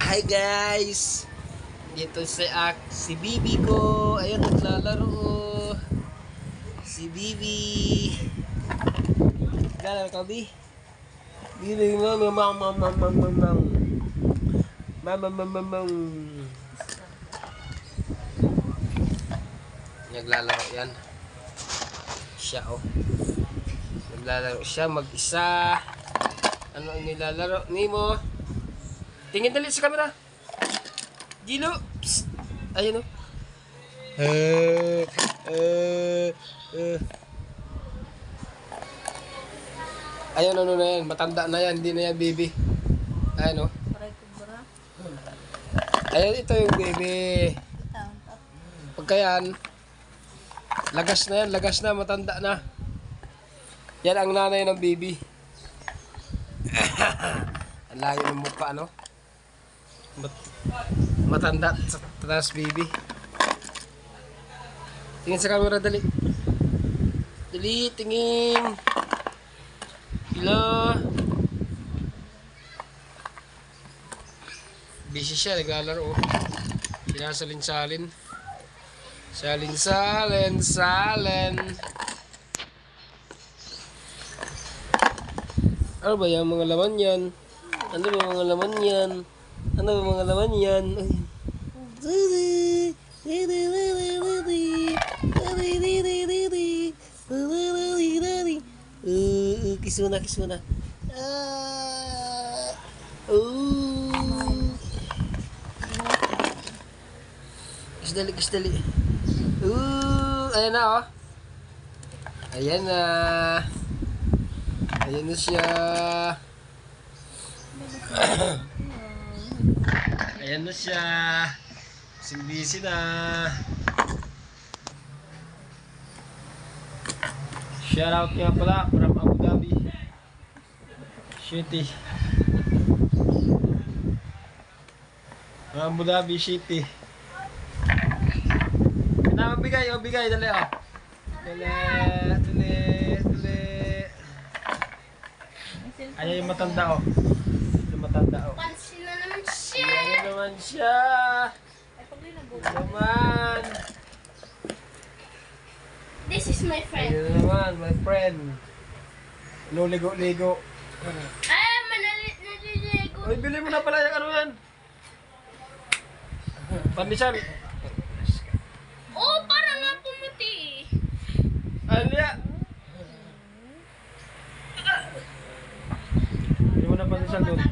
Hi guys! Dito si Bibi ko. Ayan, naglalaro. Si Bibi. Naglalaro ka, Bi? Bibi, naglalaro yan. Siya, oh. Naglalaro siya mag-isa. Ano ang nilalaro ni mo? Tingin dali sa camera. Gilo. Psst. Ayun o. Ayun, ano na yan. Matanda na yan. Hindi na yan, baby. Ayun o. Ayun, ito yung baby. Pagka yan, lagas na yan. Lagas na. Matanda na. Yan ang nanay ng baby. Ang layo ng mukha, ano? Matanda sa taas, baby. Tingin sa camera, dali. Dali, tingin. Hello. Busy siya, naglalaro. Sinasalin-salin. Salin. Ano ba yung mga laman yan? Ano ba mga laman yan? Ano ba mga laman yan? Kiss mo na. Kiss dali. Ayan na, oh. Ayan na. Ayan na siya. Ayan na siya. Busy na. Shout out nga pala from Abu Dhabi City. Abu Dhabi City. Kita bigay, dali oh. Dali. Ayan yung matanda oh. Pansin na naman siya. Ayan naman siya. Naman. This is my friend. Ayan naman, my friend. Ligo. Ay, naliligo. Uy, bili mo na pala yung ano yan. Pandesal. Oh, para nga pumuti. Alia. Bili mo na pandesal doon.